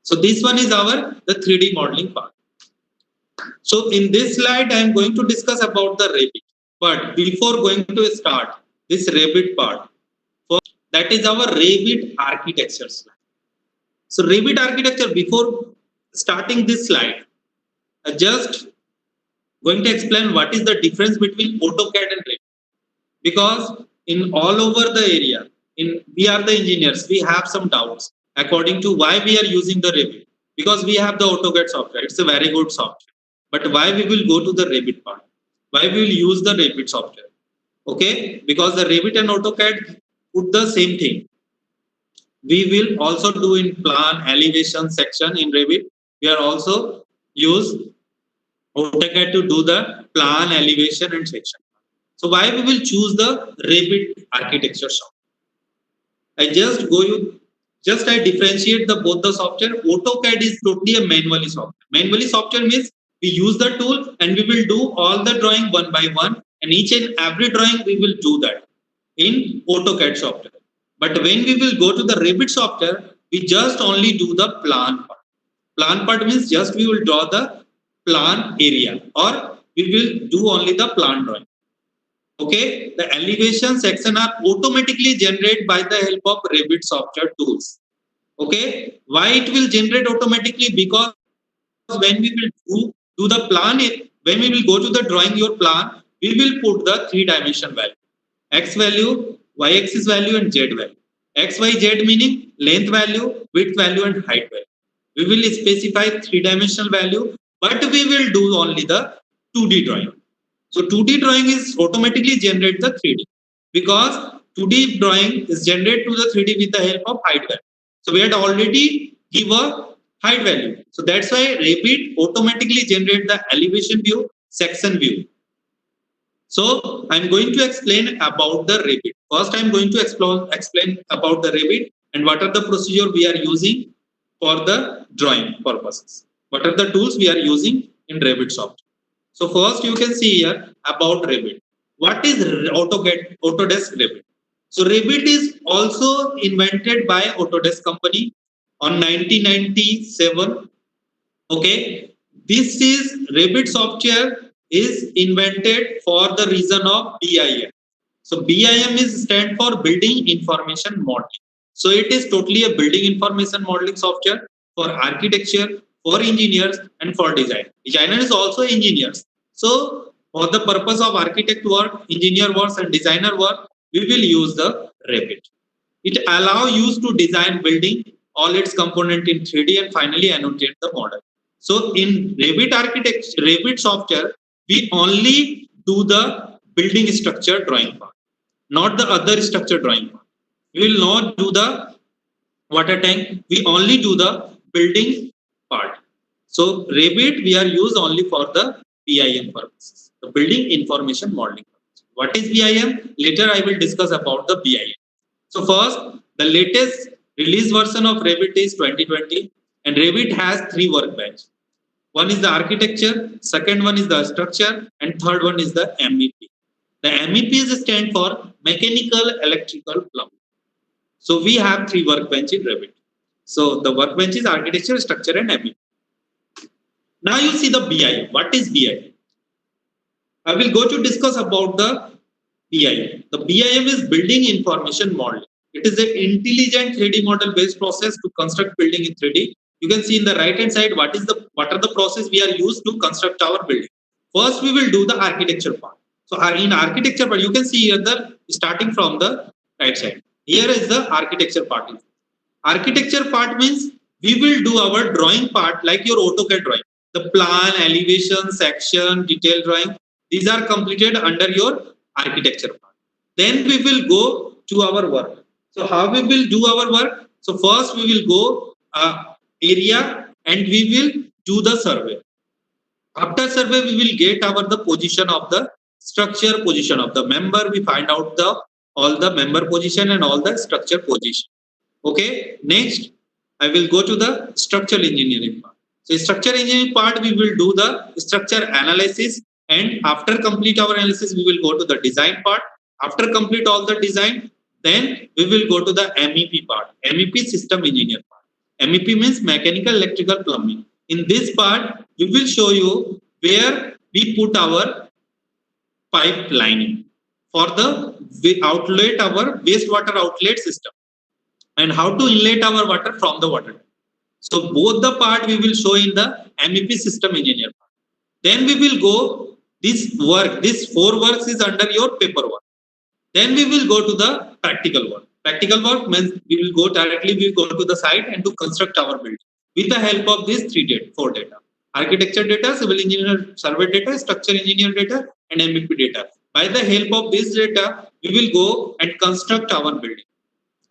So this one is the 3D modeling part. So in this slide, I am going to discuss about the Revit. But before going to start this Revit part, first, that is our Revit architecture slide. So Revit architecture, before starting this slide, I just going to explain what is the difference between AutoCAD and Revit. Because in all over the area, we are the engineers, we have some doubts according to why we are using the Revit. Because we have the AutoCAD software, it's a very good software. But why we will go to the Revit part? Why we will use the Revit software? Okay, because the Revit and AutoCAD put the same thing. We will also do in plan, elevation section in Revit. We are also use AutoCAD to do the plan, elevation and section. So why we will choose the Revit architecture software? I differentiate the both the software. AutoCAD is totally a manually software. Manually software means we use the tool and we will do all the drawing one by one, and each and every drawing we will do that in AutoCAD software. But when we will go to the Revit software, we just only do the plan part. Plan part means just we will draw the plan area, or we will do only the plan drawing. Okay, the elevation section are automatically generated by the help of Revit software tools. Okay, why it will generate automatically? Because when we will do the plan, when we will go to the drawing your plan, we will put the 3-dimension value: x value, y axis value and z value. X, Y, Z meaning length value, width value and height value. We will specify 3-dimensional value, but we will do only the 2D drawing. So 2D drawing is automatically generate the 3D, because 2D drawing is generated to the 3D with the help of height value. So we had already give a height value. So that's why Revit automatically generate the elevation view, section view. So I'm going to explain about the Revit. First, I'm going to explain about the Revit and what are the procedure we are using for the drawing purposes. What are the tools we are using in Revit software. So first you can see here about Revit. What is Autodesk Revit? So Revit is also invented by Autodesk company on 1997. Okay, this is Revit software is invented for the reason of BIM. So BIM is stand for Building Information Modeling. So it is totally a building information modeling software for architecture, for engineers and for design. Designer is also engineers. So for the purpose of architect work, engineer work and designer work, we will use the Revit. It allows you to design building, all its component in 3D and finally annotate the model. So in Revit architecture, Revit software, we only do the building structure drawing part, not the other structure drawing part. We will not do the water tank. We only do the building part. So Revit we are used only for the BIM purposes, the building information modeling purpose. What is BIM? Later I will discuss about the BIM. So first, the latest release version of Revit is 2020, and Revit has 3 workbench. One is the architecture, second one is the structure, and third one is the MEP. The MEP is stand for mechanical, electrical, plumbing. So we have 3 workbench in Revit. So the workbench is architecture, structure, and MEP. Now you see the BIM. What is BIM? I will go to discuss about the BIM. The BIM is Building Information Modeling. It is an intelligent 3D model based process to construct building in 3D. You can see in the right hand side what are the process we are used to construct our building. First we will do the architecture part. So in architecture part, you can see here the starting from the right side. Here is the architecture part. Architecture part means we will do our drawing part like your AutoCAD drawing. The plan, elevation, section, detail drawing, these are completed under your architecture part. Then we will go to our work. So how we will do our work? So first we will go area and we will do the survey. After survey, we will get the position of the structure, position of the member. We find out all the member position and all the structure position. Okay. Next, I will go to the structural engineering part. So structural engineering part, we will do the structure analysis, and after complete our analysis, we will go to the design part. After complete all the design, then we will go to the MEP part, MEP system engineer part. MEP means mechanical, electrical, plumbing. In this part, we will show you where we put our pipe lining for the outlet, our wastewater outlet system, and how to inlet our water from the water. So both the part we will show in the MEP system engineer part. Then we will go this work. This 4 works is under your paperwork. Then we will go to the practical work. Practical work means we will go directly, we will go to the site and to construct our building with the help of these 4 data. Architecture data, civil engineer survey data, structure engineer data, and MEP data. By the help of this data, we will go and construct our building.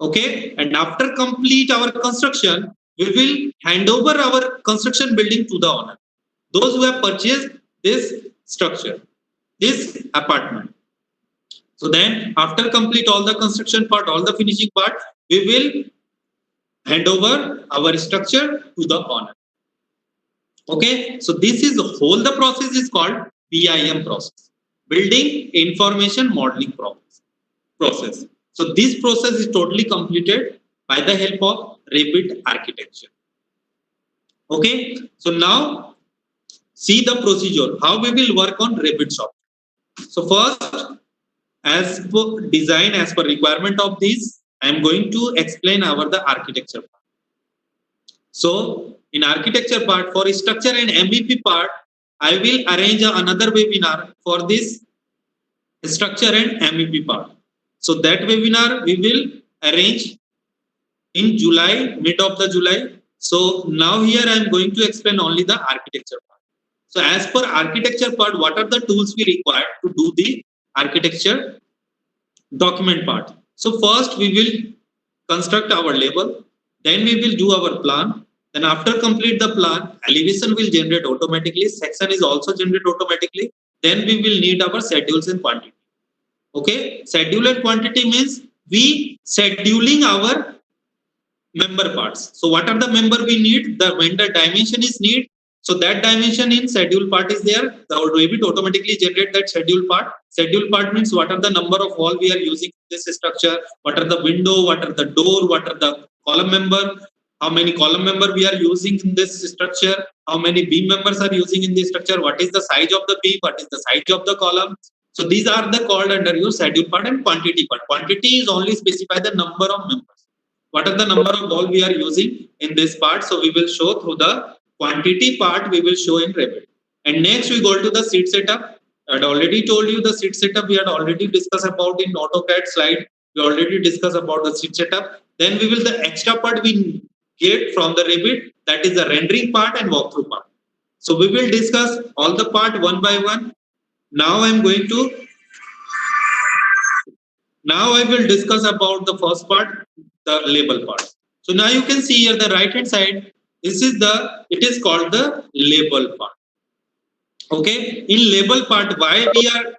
Okay, and after complete our construction, we will hand over our construction building to the owner. Those who have purchased this structure, this apartment. So then after complete all the construction part, all the finishing part, we will hand over our structure to the owner. Okay, so this is whole the process is called BIM process, building information modeling process. So this process is totally completed by the help of Revit architecture. Okay, so now see the procedure, how we will work on Revit software. So first, as per design, as per requirement of this, I am going to explain the architecture part. So in architecture part, for structure and MEP part, I will arrange another webinar for this structure and MEP part. So that webinar we will arrange in July, mid of the July. So now here I am going to explain only the architecture part. So as per architecture part, what are the tools we require to do the architecture document part? So first we will construct our label, then we will do our plan. Then after complete the plan, elevation will generate automatically, section is also generate automatically. Then we will need our schedules and quantity. Okay, schedule and quantity means we scheduling our member parts. So what are the member we need? The vendor dimension is need. So that dimension in schedule part is there. The Revit automatically generate that schedule part. Schedule part means what are the number of wall we are using in this structure, what are the window, what are the door, what are the column member, how many column member we are using in this structure, how many beam members are using in this structure, what is the size of the beam, what is the size of the column. So these are the called under your schedule part and quantity part. Quantity is only specify the number of members. What are the number of wall we are using in this part? So we will show through the quantity part we will show in Revit. And next we go to the seat setup. I had already told you the seat setup we had already discussed about in AutoCAD slide. We already discussed about the seat setup. Then we will the extra part we get from the Revit, that is the rendering part and walkthrough part. So we will discuss all the part one by one. Now I will discuss about the first part, the label part. So now you can see here the right hand side, it is called the label part. Okay, in label part, why we are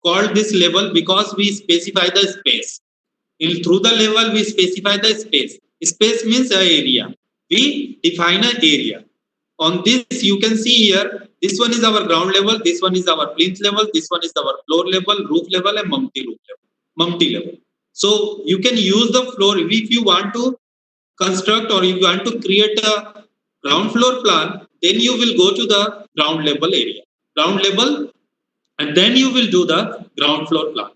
called this label? Because we specify the space. Through the label we specify the space. Space means an area. We define an area. On this you can see here, this one is our ground level, this one is our plinth level, this one is our floor level, roof level and Mumty level. So you can use the floor if you want to construct or you want to create a ground floor plan, then you will go to the ground level area, ground level, and then you will do the ground floor plan.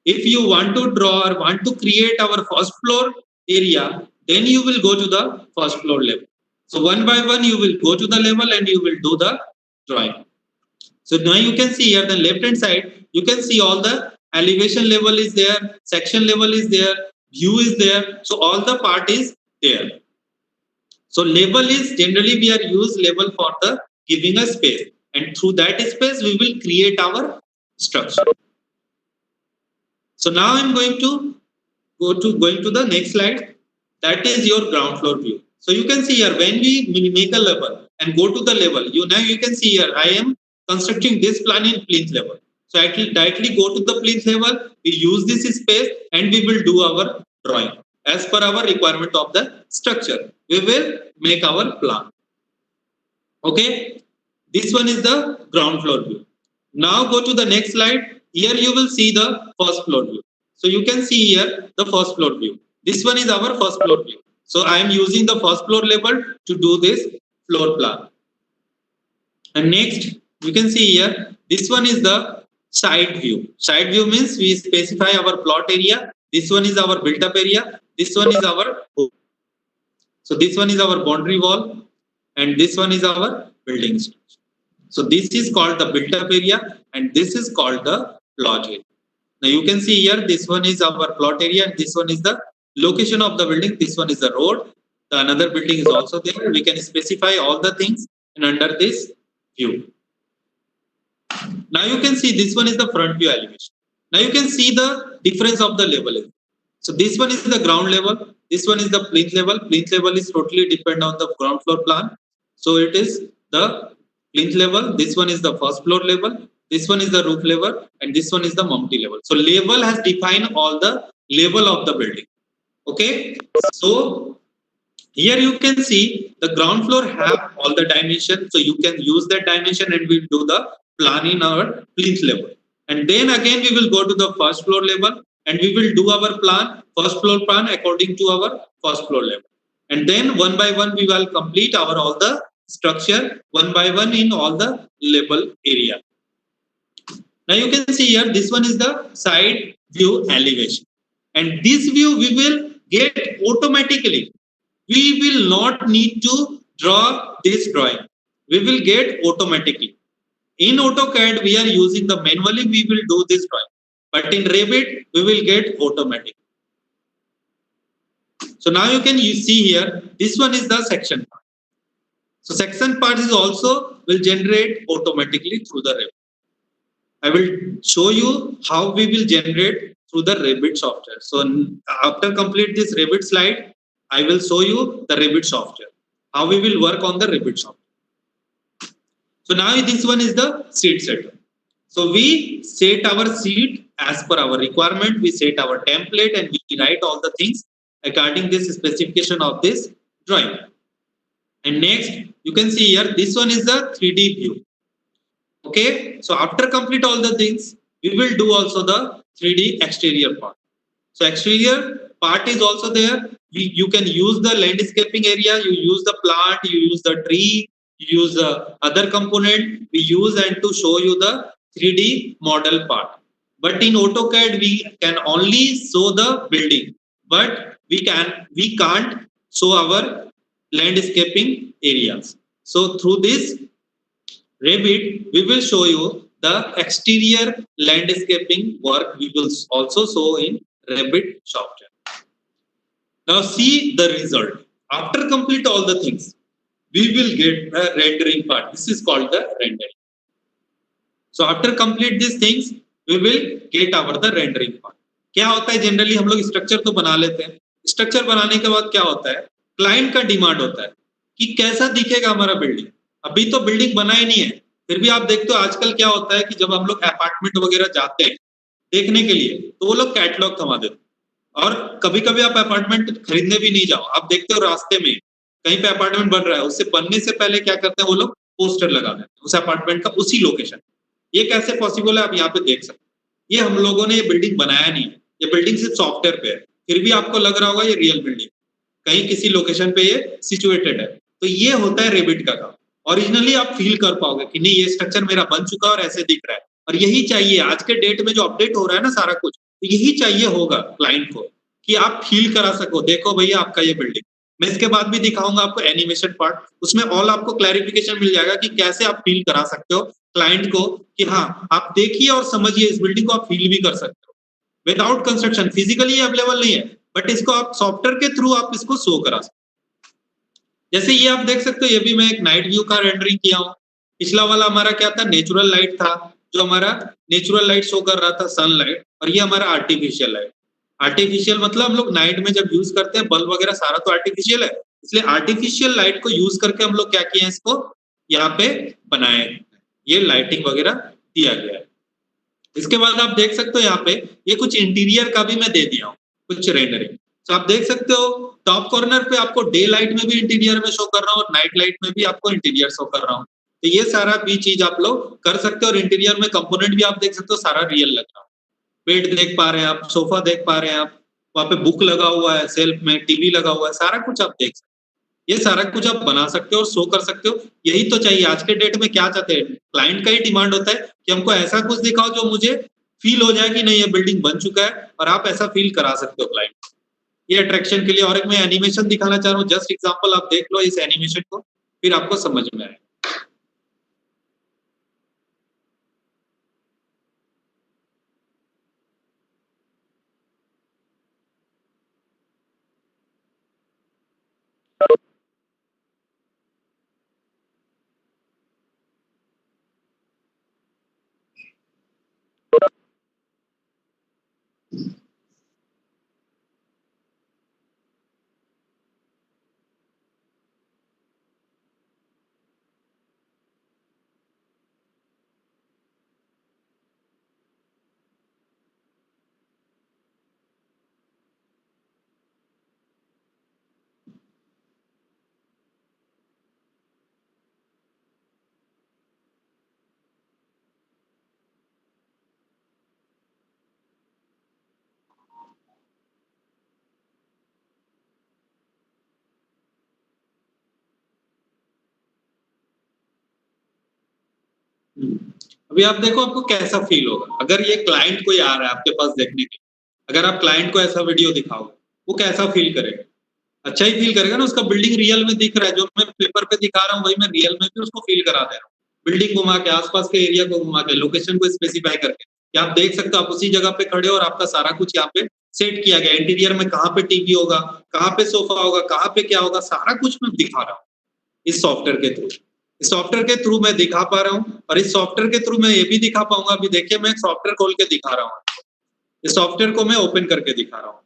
If you want to draw or want to create our first floor area, then you will go to the first floor level. So one by one you will go to the level and you will do the drawing. So now you can see here the left hand side, you can see all the elevation level is there, section level is there, view is there. So all the part is there. So label is generally we are use label for the giving a space, and through that space we will create our structure. So now I'm going to going to the next slide. That is your ground floor view. So you can see here when we make a level and go to the level, now you can see here I am constructing this plan in plinth level. So I will directly go to the plinth level, we use this space and we will do our drawing. As per our requirement of the structure, we will make our plan. Okay, this one is the ground floor view. Now go to the next slide. Here you will see the first floor view. So you can see here the first floor view. This one is our first floor view. So I am using the first floor level to do this floor plan. And next you can see here, this one is the side view. Side view means we specify our plot area. This one is our built up area. This one is our home. So this one is our boundary wall and this one is our building structure. So this is called the built up area and this is called the plot area. Now you can see here, this one is our plot area and this one is the location of the building. This one is the road. The another building is also there. We can specify all the things and under this view. Now you can see this one is the front view elevation. Now you can see the difference of the level. So this one is the ground level. This one is the plinth level. Plinth level is totally dependent on the ground floor plan. So it is the plinth level. This one is the first floor level. This one is the roof level and this one is the Mumty level. So level has defined all the level of the building. Okay. So here you can see the ground floor have all the dimension. So you can use that dimension and we do the plan in our plinth level. And then again we will go to the first floor level and we will do our plan, first floor plan according to our first floor level. And then one by one we will complete our all the structure one by one in all the level area. Now you can see here, this one is the side view elevation. And this view we will get automatically. We will not need to draw this drawing. We will get automatically. In AutoCAD, we are using the manually, we will do this drawing. But in Revit, we will get automatic. So now you can see here, this one is the section part. So section part is also will generate automatically through the Revit. I will show you how we will generate through the Revit software. So after complete this Revit slide, I will show you the Revit software, how we will work on the Revit software. So now this one is the seat setup. So we set our seat as per our requirement. We set our template and we write all the things according this specification of this drawing. And next, you can see here, this one is the 3D view. Okay, so after complete all the things, we will do also the 3D exterior part. So exterior part is also there. You can use the landscaping area, you use the plant, you use the tree, you use the other component, we use and to show you the 3D model part. But in AutoCAD, we can only show the building, but we can't show our landscaping areas. So through this Revit, we will show you the exterior landscaping work. We will also show in Revit software. Now see the result. After complete all the things, we will get the rendering part. This is called the rendering. So after complete these things, we will get our the rendering part. क्या होता है generally हम लोग structure तो बना लेते हैं. Structure बनाने के बाद क्या होता है, क्लाइंट का डिमांड होता है कि कैसा दिखेगा हमारा बिल्डिंग. अभी तो बिल्डिंग बना ही नहीं है, फिर भी आप देखते हो आजकल क्या होता है कि जब हम लोग अपार्टमेंट वगैरह जाते हैं देखने के लिए तो वो लोग कैटलॉग थमा देते हैं. और कभी कभी आप अपार्टमेंट खरीदने भी नहीं जाओ, आप देखते हो रास्ते में कहीं पे अपार्टमेंट बन रहा है, उससे बनने से पहले क्या करते हैं वो लोग पोस्टर लगा देते हैं उस अपार्टमेंट का उसी लोकेशन. ये कैसे पॉसिबल है आप यहाँ पे देख सकते हैं. ये हम लोगों ने ये बिल्डिंग बनाया नहीं है, ये बिल्डिंग सिर्फ सॉफ्टवेयर पे है, फिर भी आपको लग रहा होगा ये रियल बिल्डिंग कहीं किसी लोकेशन पे ये सिचुएटेड है. तो ये होता है रेविट का काम. ओरिजिनली आप फील कर पाओगे कि नहीं ये स्ट्रक्चर मेरा बन चुका है और ऐसे दिख रहा है. और यही चाहिए आज के डेट में जो अपडेट हो रहा है ना सारा कुछ, तो यही चाहिए होगा क्लाइंट को कि आप फील करा सको. देखो भैया आपका ये बिल्डिंग. मैं इसके बाद भी दिखाऊंगा आपको एनिमेशन पार्ट, उसमें ऑल आपको क्लैरिफिकेशन मिल जाएगा कि कैसे आप फील करा सकते हो क्लाइंट को कि हाँ आप देखिए और समझिए इस बिल्डिंग को आप फील भी कर सकते हो. विदाउट कंस्ट्रक्शन फिजिकली अवेलेबल नहीं है, बट इसको आप सॉफ्टवेयर के थ्रू आप इसको शो करा सकते. जैसे ये आप देख सकते हो, ये भी मैं एक नाइट व्यू का रेंडरिंग किया हूँ. पिछला वाला हमारा क्या था, नेचुरल लाइट था, जो हमारा नेचुरल लाइट शो कर रहा था सनलाइट, और ये हमारा आर्टिफिशियल लाइट. आर्टिफिशियल मतलब हम लोग नाइट में जब यूज करते हैं बल्ब वगैरह सारा तो आर्टिफिशियल है, इसलिए आर्टिफिशियल लाइट को यूज करके हम लोग क्या किए हैं, इसको यहाँ पे बनाए, ये लाइटिंग वगैरह दिया गया है. इसके बाद आप देख सकते हो यहाँ पे ये कुछ इंटीरियर का भी मैं दे दिया हूँ कुछ रेंडरिंग. तो आप देख सकते हो टॉप कॉर्नर पे आपको डे लाइट में भी इंटीरियर में शो कर रहा हूँ और नाइट लाइट में भी आपको इंटीरियर शो कर रहा हूँ. तो ये सारा भी चीज आप लोग कर सकते हो. और इंटीरियर में कंपोनेंट भी आप देख सकते हो सारा रियल लग रहा है. बेड देख पा रहे हैं आप, सोफा देख पा रहे हैं आप, वहाँ पे बुक लगा हुआ है, सेल्फ में टीवी लगा हुआ है, सारा कुछ आप देख सकते हो। ये सारा कुछ आप बना सकते हो और शो कर सकते हो। यही तो चाहिए। आज के डेट में क्या चाहते हैं? क्लाइंट का ही डिमांड होता है कि हमको ऐसा कुछ दिखाओ जो मुझे फील हो जाए कि नहीं ये बिल्डिंग बन चुका है, और आप ऐसा फील करा सकते हो क्लाइंट को। ये अट्रैक्शन के लिए। और एक मैं एनिमेशन दिखाना चाह रहा हूँ, जस्ट एग्जांपल आप देख लो इस एनिमेशन को, फिर आपको समझ में आएगा। अभी आप देखो आपको कैसा फील होगा अगर ये क्लाइंट कोई आ रहा है आपके पास देखने के लिए। अगर आप क्लाइंट को ऐसा वीडियो दिखाओ, वो कैसा फील करेगा? अच्छा ही फील करेगा ना। उसका बिल्डिंग रियल में दिख रहा है, जो मैं पेपर पे दिखा रहा हूँ वही मैं रियल में भी उसको फील करा दे रहा हूँ। बिल्डिंग घुमा के, आसपास के एरिया को घुमा के, लोकेशन को स्पेसिफाई करके कि आप देख सकते हो, आप उसी जगह पे खड़े हो और आपका सारा कुछ यहाँ पे सेट किया गया। इंटीरियर में कहाँ पे टीवी होगा, कहाँ पे सोफा होगा, कहाँ पे क्या होगा, सारा कुछ मैं दिखा रहा हूँ इस सॉफ्टवेयर के थ्रू। इस सॉफ्टवेयर के थ्रू मैं दिखा पा रहा हूँ, और इस सॉफ्टवेयर के थ्रू मैं ये भी दिखा पाऊंगा। अभी देखिए मैं एक सॉफ्टवेयर खोल के दिखा रहा हूँ, इस सॉफ्टवेयर को मैं ओपन करके दिखा रहा हूँ।